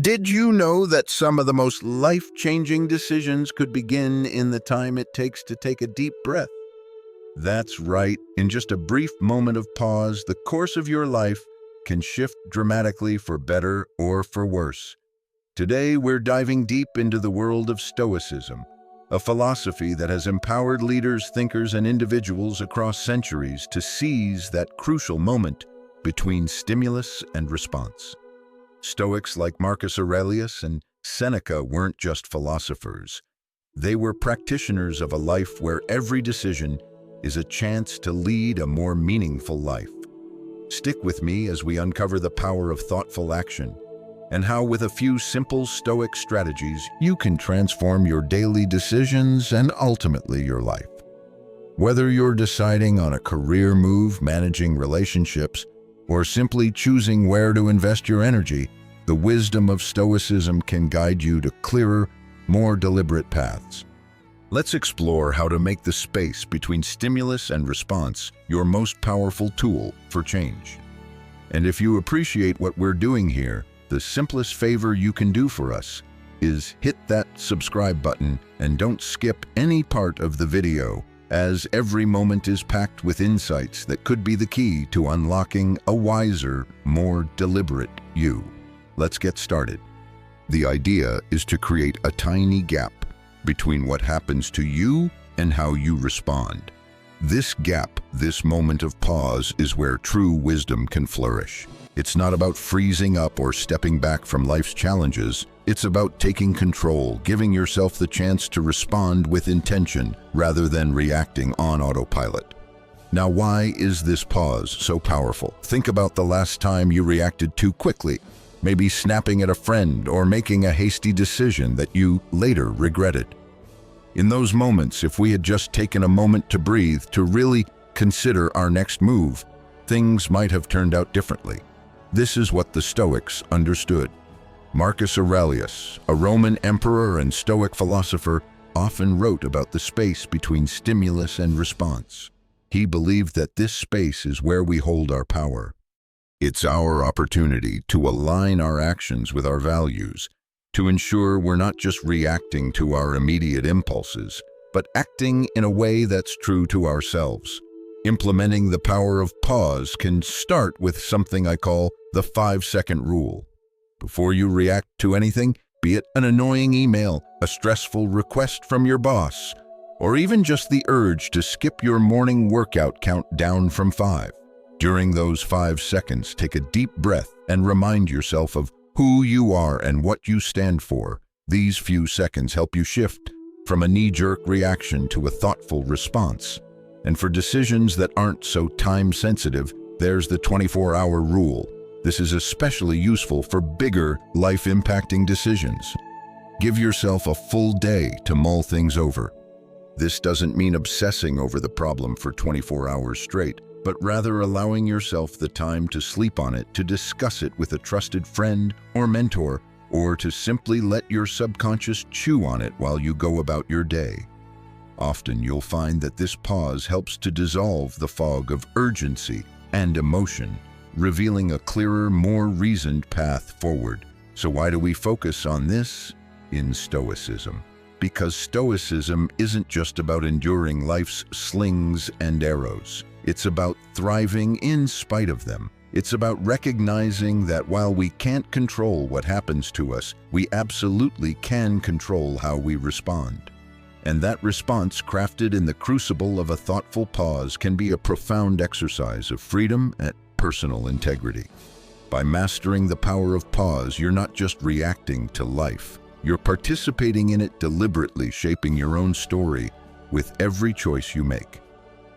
Did you know that some of the most life-changing decisions could begin in the time it takes to take a deep breath? That's right. In just a brief moment of pause, the course of your life can shift dramatically for better or for worse. Today, we're diving deep into the world of Stoicism, a philosophy that has empowered leaders, thinkers, and individuals across centuries to seize that crucial moment between stimulus and response. Stoics like Marcus Aurelius and Seneca weren't just philosophers. They were practitioners of a life where every decision is a chance to lead a more meaningful life. Stick with me as we uncover the power of thoughtful action and how, with a few simple Stoic strategies, you can transform your daily decisions and ultimately your life. Whether you're deciding on a career move, managing relationships, or simply choosing where to invest your energy, the wisdom of Stoicism can guide you to clearer, more deliberate paths. Let's explore how to make the space between stimulus and response your most powerful tool for change. And if you appreciate what we're doing here, the simplest favor you can do for us is hit that subscribe button and don't skip any part of the video, as every moment is packed with insights that could be the key to unlocking a wiser, more deliberate you. Let's get started. The idea is to create a tiny gap between what happens to you and how you respond. This gap, this moment of pause, is where true wisdom can flourish. It's not about freezing up or stepping back from life's challenges. It's about taking control, giving yourself the chance to respond with intention rather than reacting on autopilot. Now, why is this pause so powerful? Think about the last time you reacted too quickly, maybe snapping at a friend or making a hasty decision that you later regretted. In those moments, if we had just taken a moment to breathe, to really consider our next move, things might have turned out differently. This is what the Stoics understood. Marcus Aurelius, a Roman emperor and Stoic philosopher, often wrote about the space between stimulus and response. He believed that this space is where we hold our power. It's our opportunity to align our actions with our values, to ensure we're not just reacting to our immediate impulses, but acting in a way that's true to ourselves. Implementing the power of pause can start with something I call the 5-second rule. Before you react to anything, be it an annoying email, a stressful request from your boss, or even just the urge to skip your morning workout, count down from 5. During those 5 seconds, take a deep breath and remind yourself of who you are and what you stand for. These few seconds help you shift from a knee-jerk reaction to a thoughtful response. And for decisions that aren't so time-sensitive, there's the 24-hour rule. This is especially useful for bigger, life-impacting decisions. Give yourself a full day to mull things over. This doesn't mean obsessing over the problem for 24 hours straight, but rather allowing yourself the time to sleep on it, to discuss it with a trusted friend or mentor, or to simply let your subconscious chew on it while you go about your day. Often you'll find that this pause helps to dissolve the fog of urgency and emotion, revealing a clearer, more reasoned path forward. So why do we focus on this in Stoicism? Because Stoicism isn't just about enduring life's slings and arrows. It's about thriving in spite of them. It's about recognizing that while we can't control what happens to us, we absolutely can control how we respond. And that response, crafted in the crucible of a thoughtful pause, can be a profound exercise of freedom and personal integrity. By mastering the power of pause, you're not just reacting to life. You're participating in it, deliberately shaping your own story with every choice you make.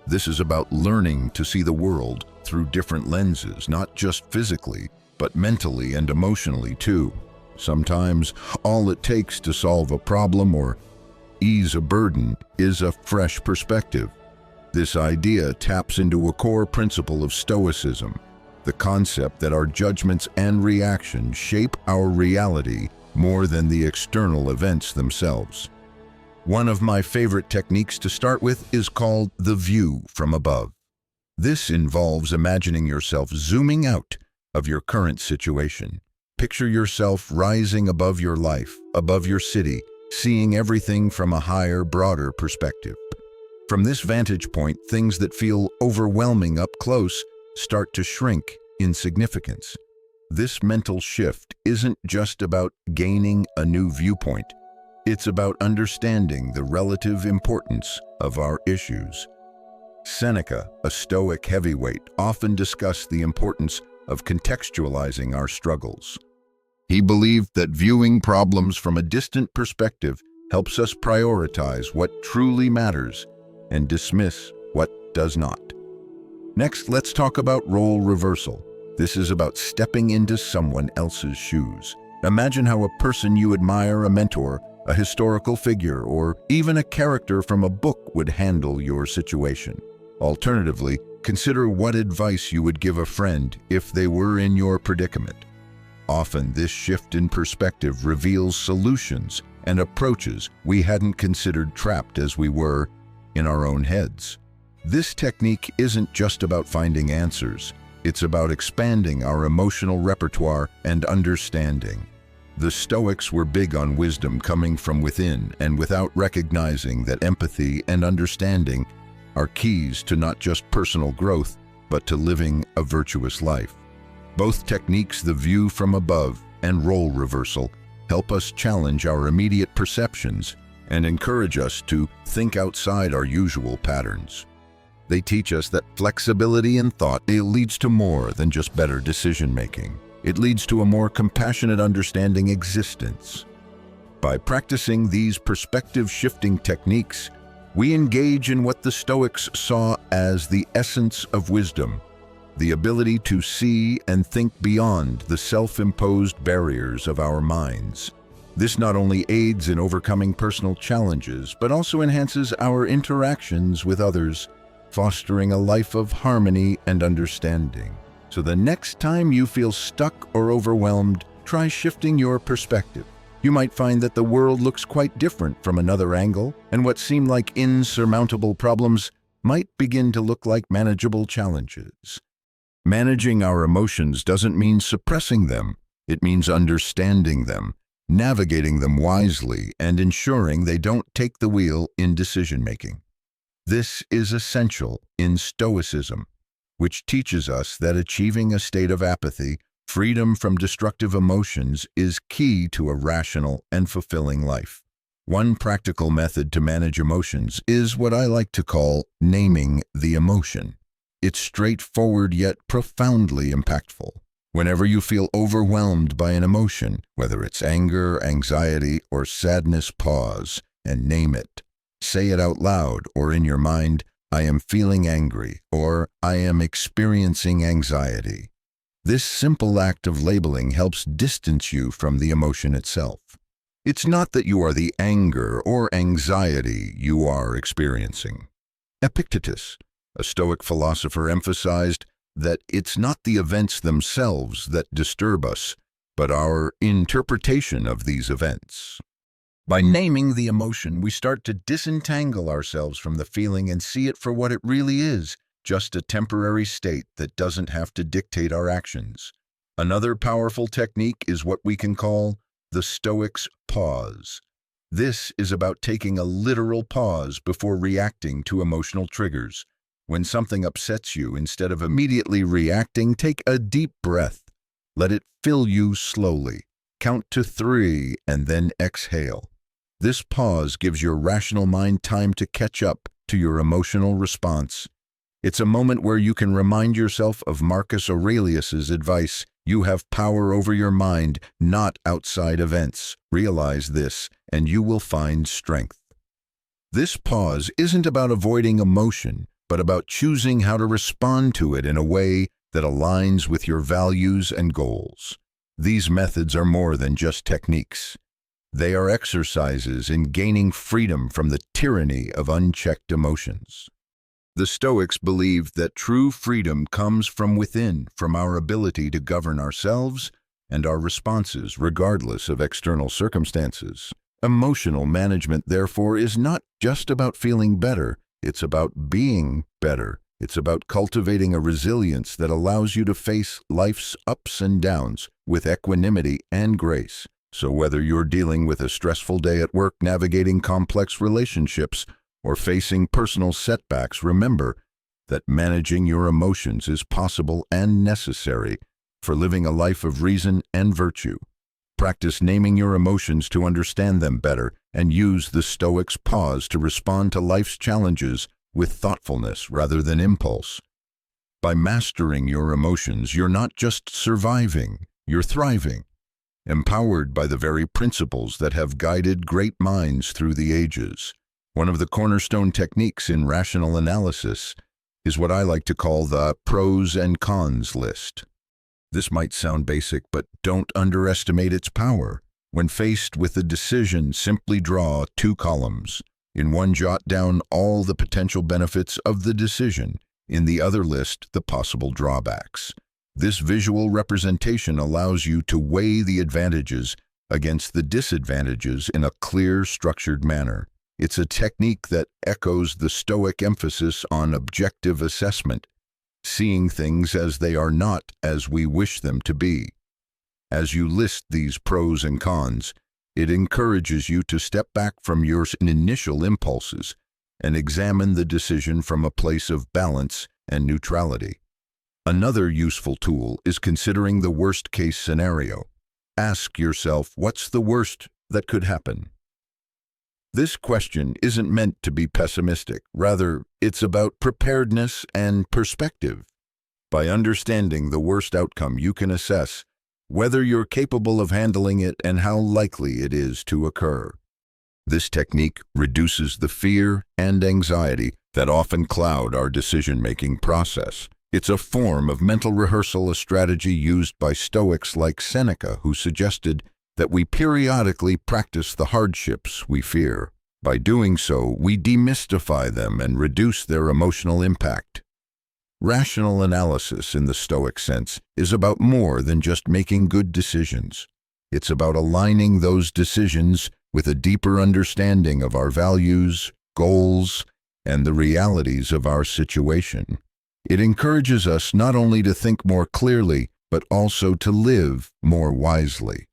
This is about learning to see the world through different lenses, not just physically, but mentally and emotionally too. Sometimes all it takes to solve a problem or ease a burden is a fresh perspective. This idea taps into a core principle of Stoicism, the concept that our judgments and reactions shape our reality more than the external events themselves. One of my favorite techniques to start with is called the view from above. This involves imagining yourself zooming out of your current situation. Picture yourself rising above your life, above your city, seeing everything from a higher, broader perspective. From this vantage point, things that feel overwhelming up close start to shrink in significance. This mental shift isn't just about gaining a new viewpoint. It's about understanding the relative importance of our issues. Seneca, a Stoic heavyweight, often discussed the importance of contextualizing our struggles. He believed that viewing problems from a distant perspective helps us prioritize what truly matters and dismiss what does not. Next, let's talk about role reversal. This is about stepping into someone else's shoes. Imagine how a person you admire, a mentor, a historical figure, or even a character from a book would handle your situation. Alternatively, consider what advice you would give a friend if they were in your predicament. Often, this shift in perspective reveals solutions and approaches we hadn't considered, trapped as we were in our own heads. This technique isn't just about finding answers. It's about expanding our emotional repertoire and understanding. The Stoics were big on wisdom coming from within, and without recognizing that empathy and understanding are keys to not just personal growth, but to living a virtuous life. Both techniques, the view from above and role reversal, help us challenge our immediate perceptions and encourage us to think outside our usual patterns. They teach us that flexibility in thought leads to more than just better decision-making. It leads to a more compassionate, understanding existence. By practicing these perspective-shifting techniques, we engage in what the Stoics saw as the essence of wisdom, the ability to see and think beyond the self-imposed barriers of our minds. This not only aids in overcoming personal challenges, but also enhances our interactions with others, fostering a life of harmony and understanding. So the next time you feel stuck or overwhelmed, try shifting your perspective. You might find that the world looks quite different from another angle, and what seem like insurmountable problems might begin to look like manageable challenges. Managing our emotions doesn't mean suppressing them. It means understanding them, navigating them wisely, and ensuring they don't take the wheel in decision-making. This is essential in Stoicism, which teaches us that achieving a state of apathy, freedom from destructive emotions, is key to a rational and fulfilling life. One practical method to manage emotions is what I like to call naming the emotion. It's straightforward yet profoundly impactful. Whenever you feel overwhelmed by an emotion, whether it's anger, anxiety, or sadness, pause and name it. Say it out loud or in your mind, I am feeling angry, or I am experiencing anxiety. This simple act of labeling helps distance you from the emotion itself. It's not that you are the anger or anxiety you are experiencing. Epictetus, a Stoic philosopher, emphasized that it's not the events themselves that disturb us, but our interpretation of these events. By naming the emotion, we start to disentangle ourselves from the feeling and see it for what it really is, just a temporary state that doesn't have to dictate our actions. Another powerful technique is what we can call the Stoics' pause. This is about taking a literal pause before reacting to emotional triggers. When something upsets you, instead of immediately reacting, take a deep breath. Let it fill you slowly. Count to 3 and then exhale. This pause gives your rational mind time to catch up to your emotional response. It's a moment where you can remind yourself of Marcus Aurelius's advice: you have power over your mind, not outside events. Realize this, and you will find strength. This pause isn't about avoiding emotion, but about choosing how to respond to it in a way that aligns with your values and goals. These methods are more than just techniques. They are exercises in gaining freedom from the tyranny of unchecked emotions. The Stoics believed that true freedom comes from within, from our ability to govern ourselves and our responses regardless of external circumstances. Emotional management, therefore, is not just about feeling better, it's about being better. It's about cultivating a resilience that allows you to face life's ups and downs with equanimity and grace. So whether you're dealing with a stressful day at work, navigating complex relationships, or facing personal setbacks, remember that managing your emotions is possible and necessary for living a life of reason and virtue. Practice naming your emotions to understand them better, and use the Stoics' pause to respond to life's challenges with thoughtfulness rather than impulse. By mastering your emotions, you're not just surviving, you're thriving, empowered by the very principles that have guided great minds through the ages. One of the cornerstone techniques in rational analysis is what I like to call the pros and cons list. This might sound basic, but don't underestimate its power. When faced with a decision, simply draw 2 columns. In one, jot down all the potential benefits of the decision. In the other, list the possible drawbacks. This visual representation allows you to weigh the advantages against the disadvantages in a clear, structured manner. It's a technique that echoes the Stoic emphasis on objective assessment, seeing things as they are, not as we wish them to be. As you list these pros and cons, it encourages you to step back from your initial impulses and examine the decision from a place of balance and neutrality. Another useful tool is considering the worst-case scenario. Ask yourself, what's the worst that could happen? This question isn't meant to be pessimistic. Rather, it's about preparedness and perspective. By understanding the worst outcome, you can assess whether you're capable of handling it and how likely it is to occur. This technique reduces the fear and anxiety that often cloud our decision-making process. It's a form of mental rehearsal, a strategy used by Stoics like Seneca, who suggested that we periodically practice the hardships we fear. By doing so, we demystify them and reduce their emotional impact. Rational analysis, in the Stoic sense, is about more than just making good decisions. It's about aligning those decisions with a deeper understanding of our values, goals, and the realities of our situation. It encourages us not only to think more clearly, but also to live more wisely.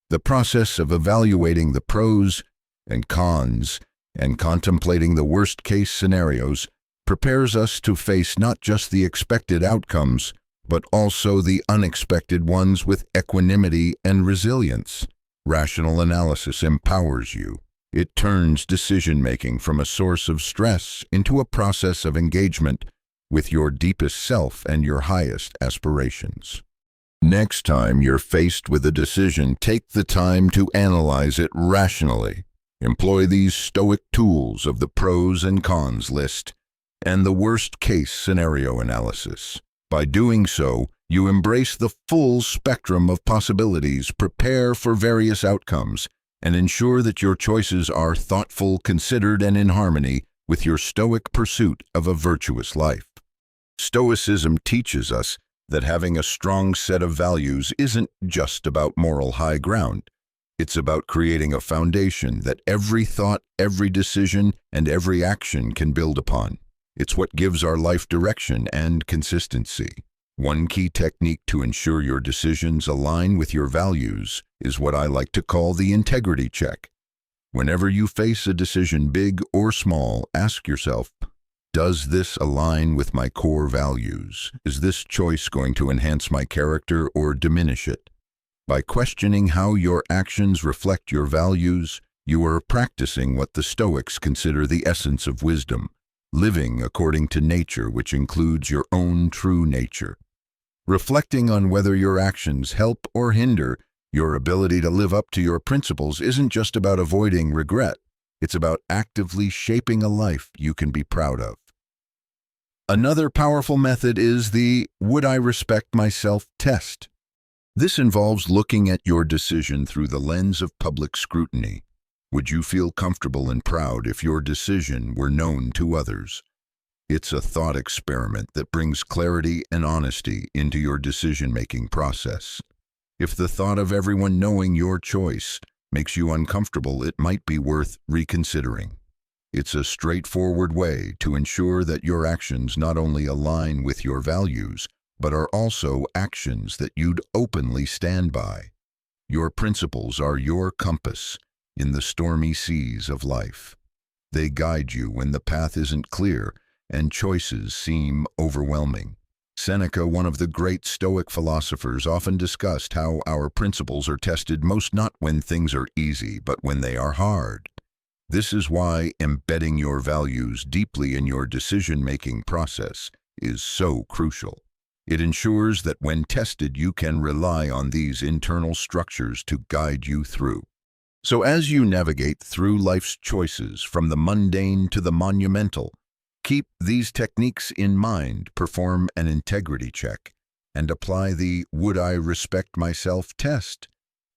The process of evaluating the pros and cons and contemplating the worst-case scenarios prepares us to face not just the expected outcomes, but also the unexpected ones with equanimity and resilience. Rational analysis empowers you. It turns decision-making from a source of stress into a process of engagement with your deepest self and your highest aspirations. Next time you're faced with a decision, take the time to analyze it rationally. Employ these Stoic tools of the pros and cons list and the worst-case scenario analysis. By doing so, you embrace the full spectrum of possibilities, prepare for various outcomes, and ensure that your choices are thoughtful, considered, and in harmony with your Stoic pursuit of a virtuous life. Stoicism teaches us that having a strong set of values isn't just about moral high ground. It's about creating a foundation that every thought, every decision, and every action can build upon. It's what gives our life direction and consistency. One key technique to ensure your decisions align with your values is what I like to call the integrity check. Whenever you face a decision, big or small, ask yourself, does this align with my core values? Is this choice going to enhance my character or diminish it? By questioning how your actions reflect your values, you are practicing what the Stoics consider the essence of wisdom, living according to nature, which includes your own true nature. Reflecting on whether your actions help or hinder your ability to live up to your principles isn't just about avoiding regret. It's about actively shaping a life you can be proud of. Another powerful method is the "Would I respect myself?" test. This involves looking at your decision through the lens of public scrutiny. Would you feel comfortable and proud if your decision were known to others? It's a thought experiment that brings clarity and honesty into your decision-making process. If the thought of everyone knowing your choice makes you uncomfortable, it might be worth reconsidering. It's a straightforward way to ensure that your actions not only align with your values, but are also actions that you'd openly stand by. Your principles are your compass in the stormy seas of life. They guide you when the path isn't clear and choices seem overwhelming. Seneca, one of the great Stoic philosophers, often discussed how our principles are tested most not when things are easy, but when they are hard. This is why embedding your values deeply in your decision-making process is so crucial. It ensures that when tested, you can rely on these internal structures to guide you through. So as you navigate through life's choices, from the mundane to the monumental, keep these techniques in mind, perform an integrity check, and apply the "would I respect myself" test.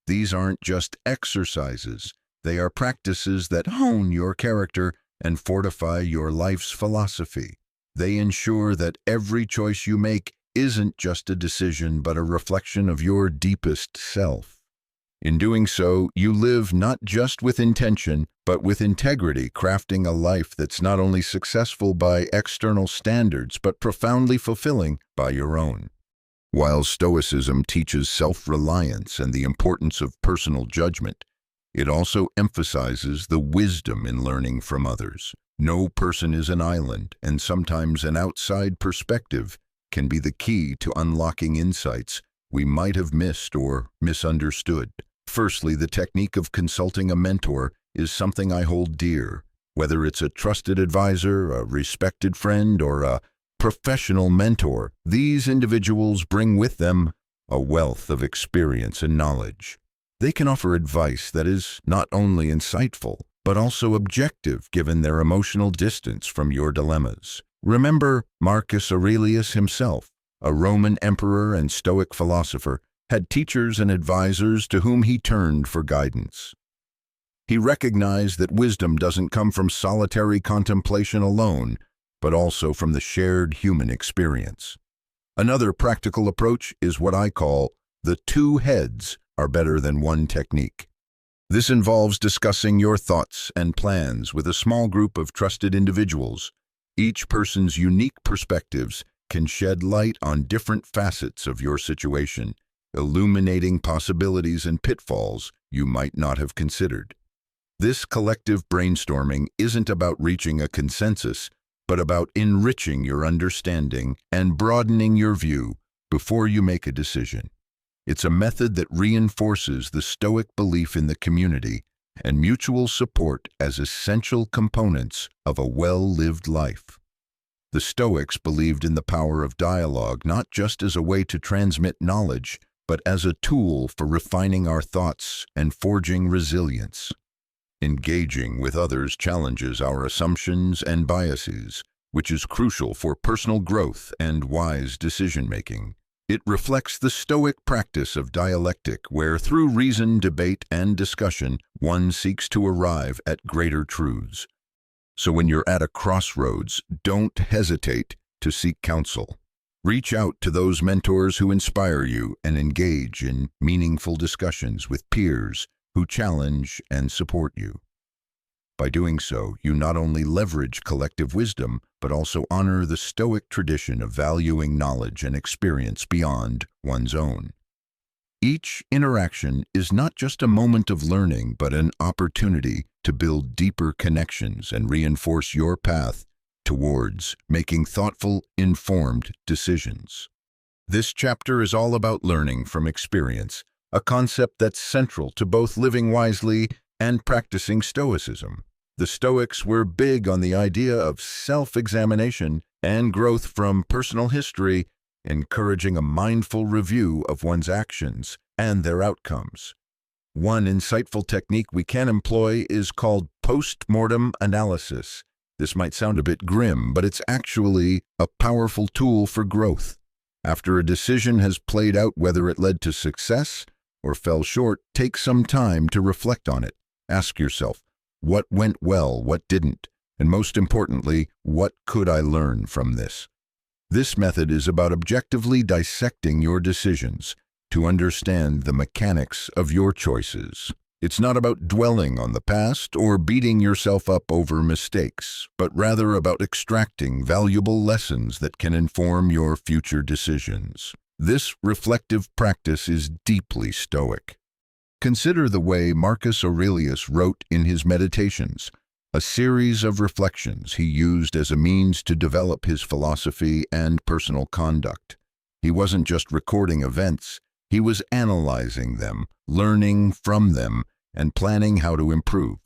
These aren't just exercises. They are practices that hone your character and fortify your life's philosophy. They ensure that every choice you make isn't just a decision, but a reflection of your deepest self. In doing so, you live not just with intention, but with integrity, crafting a life that's not only successful by external standards, but profoundly fulfilling by your own. While Stoicism teaches self-reliance and the importance of personal judgment, it also emphasizes the wisdom in learning from others. No person is an island, and sometimes an outside perspective can be the key to unlocking insights we might have missed or misunderstood. Firstly, the technique of consulting a mentor is something I hold dear. Whether it's a trusted advisor, a respected friend, or a professional mentor, these individuals bring with them a wealth of experience and knowledge. They can offer advice that is not only insightful, but also objective, given their emotional distance from your dilemmas. Remember, Marcus Aurelius himself, a Roman emperor and Stoic philosopher, had teachers and advisors to whom he turned for guidance. He recognized that wisdom doesn't come from solitary contemplation alone, but also from the shared human experience. Another practical approach is what I call the two heads are better than one technique. This involves discussing your thoughts and plans with a small group of trusted individuals. Each person's unique perspectives can shed light on different facets of your situation, illuminating possibilities and pitfalls you might not have considered. This collective brainstorming isn't about reaching a consensus, but about enriching your understanding and broadening your view before you make a decision. It's a method that reinforces the Stoic belief in the community and mutual support as essential components of a well-lived life. The Stoics believed in the power of dialogue not just as a way to transmit knowledge, but as a tool for refining our thoughts and forging resilience. Engaging with others challenges our assumptions and biases, which is crucial for personal growth and wise decision-making. It reflects the Stoic practice of dialectic, where through reason, debate, and discussion, one seeks to arrive at greater truths. So when you're at a crossroads, don't hesitate to seek counsel. Reach out to those mentors who inspire you and engage in meaningful discussions with peers who challenge and support you. By doing so, you not only leverage collective wisdom, but also honor the Stoic tradition of valuing knowledge and experience beyond one's own. Each interaction is not just a moment of learning, but an opportunity to build deeper connections and reinforce your path towards making thoughtful, informed decisions. This chapter is all about learning from experience, a concept that's central to both living wisely and practicing Stoicism. The Stoics were big on the idea of self-examination and growth from personal history, encouraging a mindful review of one's actions and their outcomes. One insightful technique we can employ is called post-mortem analysis. This might sound a bit grim, but it's actually a powerful tool for growth. After a decision has played out, whether it led to success or fell short, take some time to reflect on it. Ask yourself, what went well, what didn't, and most importantly, what could I learn from this? This method is about objectively dissecting your decisions to understand the mechanics of your choices. It's not about dwelling on the past or beating yourself up over mistakes, but rather about extracting valuable lessons that can inform your future decisions. This reflective practice is deeply Stoic. Consider the way Marcus Aurelius wrote in his Meditations, a series of reflections he used as a means to develop his philosophy and personal conduct. He wasn't just recording events, he was analyzing them, learning from them, and planning how to improve.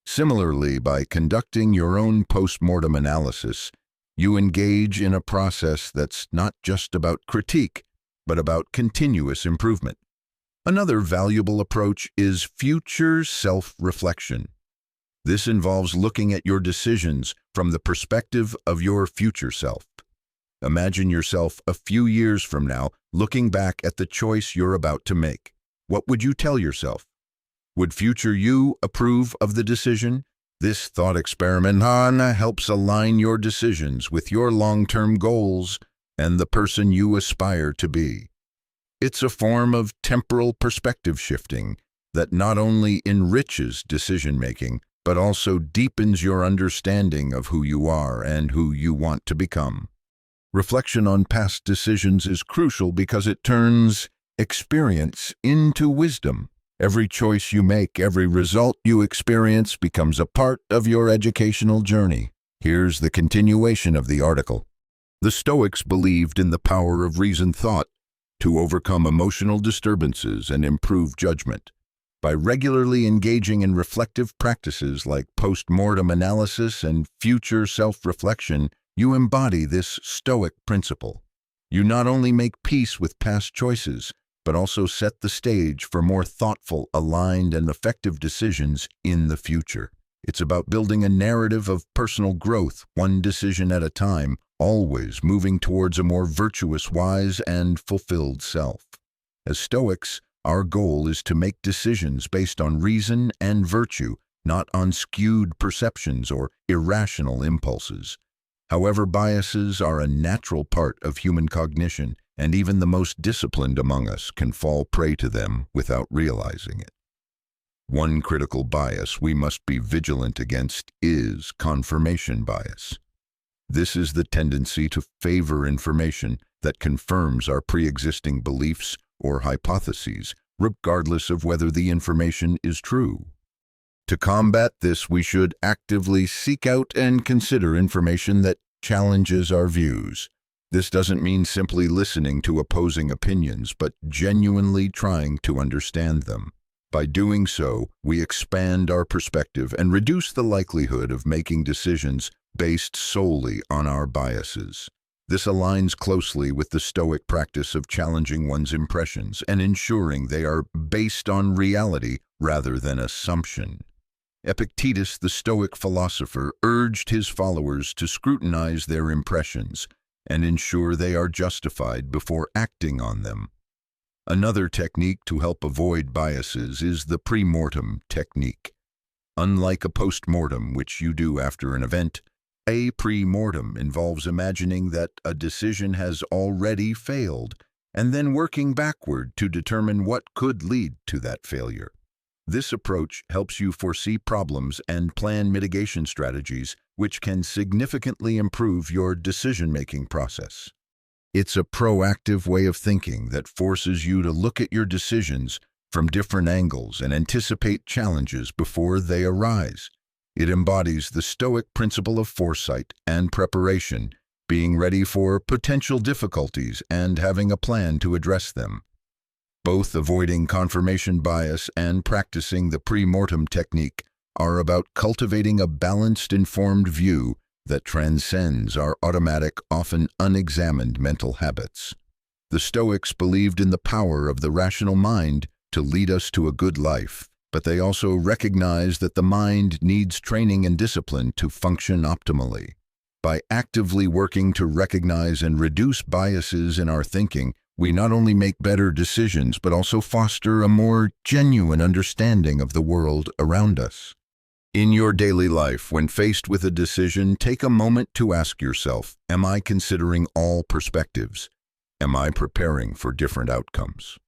Similarly, by conducting your own post-mortem analysis, you engage in a process that's not just about critique, but about continuous improvement. Another valuable approach is future self-reflection. This involves looking at your decisions from the perspective of your future self. Imagine yourself a few years from now looking back at the choice you're about to make. What would you tell yourself? Would future you approve of the decision? This thought experiment helps align your decisions with your long-term goals and the person you aspire to be. It's a form of temporal perspective shifting that not only enriches decision-making, but also deepens your understanding of who you are and who you want to become. Reflection on past decisions is crucial because it turns experience into wisdom. Every choice you make, every result you experience becomes a part of your educational journey. Here's the continuation of the article. The Stoics believed in the power of reasoned thought to overcome emotional disturbances and improve judgment. By regularly engaging in reflective practices like post-mortem analysis and future self-reflection, you embody this Stoic principle. You not only make peace with past choices, but also set the stage for more thoughtful, aligned, and effective decisions in the future. It's about building a narrative of personal growth, one decision at a time, always moving towards a more virtuous, wise, and fulfilled self. As Stoics, our goal is to make decisions based on reason and virtue, not on skewed perceptions or irrational impulses. However, biases are a natural part of human cognition, and even the most disciplined among us can fall prey to them without realizing it. One critical bias we must be vigilant against is confirmation bias. This is the tendency to favor information that confirms our pre-existing beliefs or hypotheses, regardless of whether the information is true. To combat this, we should actively seek out and consider information that challenges our views. This doesn't mean simply listening to opposing opinions, but genuinely trying to understand them. By doing so, we expand our perspective and reduce the likelihood of making decisions based solely on our biases. This aligns closely with the Stoic practice of challenging one's impressions and ensuring they are based on reality rather than assumption. Epictetus, the Stoic philosopher, urged his followers to scrutinize their impressions and ensure they are justified before acting on them. Another technique to help avoid biases is the pre-mortem technique. Unlike a post-mortem, which you do after an event, a pre-mortem involves imagining that a decision has already failed and then working backward to determine what could lead to that failure. This approach helps you foresee problems and plan mitigation strategies, which can significantly improve your decision-making process. It's a proactive way of thinking that forces you to look at your decisions from different angles and anticipate challenges before they arise. It embodies the Stoic principle of foresight and preparation, being ready for potential difficulties and having a plan to address them. Both avoiding confirmation bias and practicing the pre-mortem technique are about cultivating a balanced, informed view that transcends our automatic, often unexamined mental habits. The Stoics believed in the power of the rational mind to lead us to a good life, but they also recognized that the mind needs training and discipline to function optimally. By actively working to recognize and reduce biases in our thinking, we not only make better decisions, but also foster a more genuine understanding of the world around us. In your daily life, when faced with a decision, take a moment to ask yourself, am I considering all perspectives? Am I preparing for different outcomes?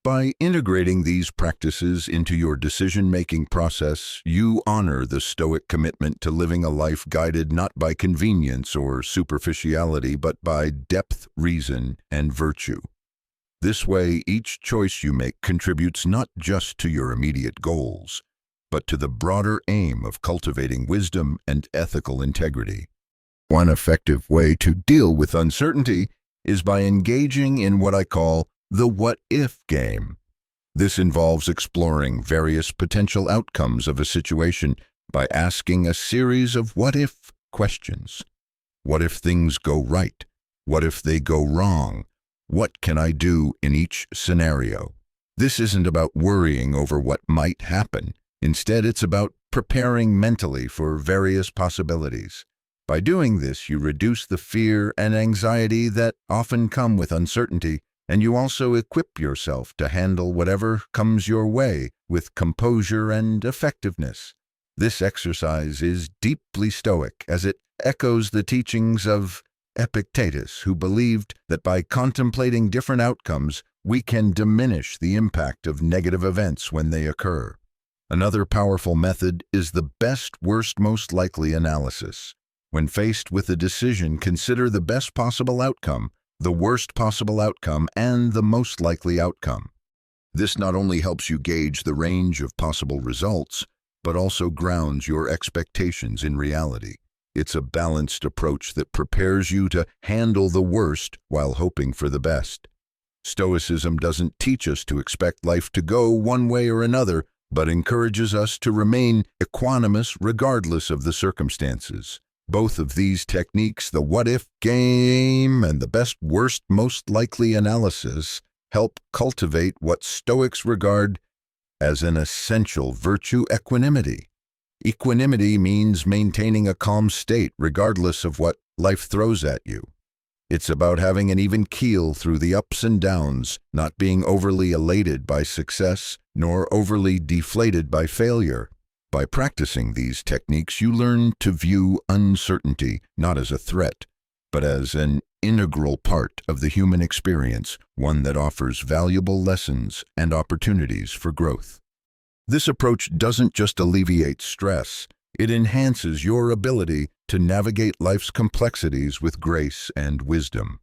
By integrating these practices into your decision-making process, you honor the Stoic commitment to living a life guided not by convenience or superficiality, but by depth, reason, and virtue. This way, each choice you make contributes not just to your immediate goals, but to the broader aim of cultivating wisdom and ethical integrity. One effective way to deal with uncertainty is by engaging in what I call the what-if game. This involves exploring various potential outcomes of a situation by asking a series of what-if questions. What if things go right? What if they go wrong? What can I do in each scenario? This isn't about worrying over what might happen. Instead, it's about preparing mentally for various possibilities. By doing this, you reduce the fear and anxiety that often come with uncertainty, and you also equip yourself to handle whatever comes your way with composure and effectiveness. This exercise is deeply Stoic, as it echoes the teachings of Epictetus, who believed that by contemplating different outcomes, we can diminish the impact of negative events when they occur. Another powerful method is the best, worst, most likely analysis. When faced with a decision, consider the best possible outcome, the worst possible outcome, and the most likely outcome. This not only helps you gauge the range of possible results, but also grounds your expectations in reality. It's a balanced approach that prepares you to handle the worst while hoping for the best. Stoicism doesn't teach us to expect life to go one way or another, but encourages us to remain equanimous regardless of the circumstances. Both of these techniques, the what-if game and the best, worst, most likely analysis, help cultivate what Stoics regard as an essential virtue: equanimity. Equanimity means maintaining a calm state regardless of what life throws at you. It's about having an even keel through the ups and downs, not being overly elated by success, nor overly deflated by failure. By practicing these techniques, you learn to view uncertainty not as a threat, but as an integral part of the human experience, one that offers valuable lessons and opportunities for growth. This approach doesn't just alleviate stress, it enhances your ability to navigate life's complexities with grace and wisdom.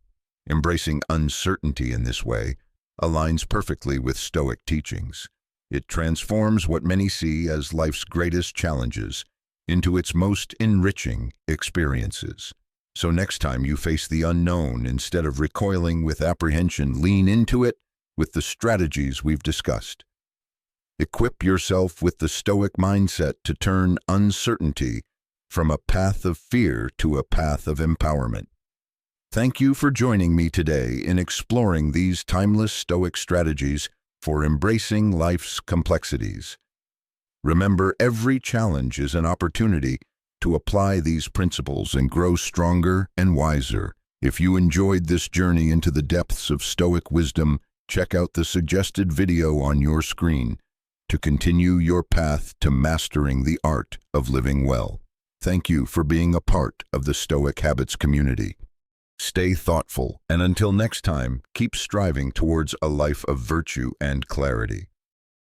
Embracing uncertainty in this way aligns perfectly with Stoic teachings. It transforms what many see as life's greatest challenges into its most enriching experiences. So next time you face the unknown, instead of recoiling with apprehension, lean into it with the strategies we've discussed. Equip yourself with the Stoic mindset to turn uncertainty from a path of fear to a path of empowerment. Thank you for joining me today in exploring these timeless Stoic strategies for embracing life's complexities. Remember, every challenge is an opportunity to apply these principles and grow stronger and wiser. If you enjoyed this journey into the depths of Stoic wisdom, check out the suggested video on your screen to continue your path to mastering the art of living well. Thank you for being a part of the Stoic Habits community. Stay thoughtful, and until next time, keep striving towards a life of virtue and clarity.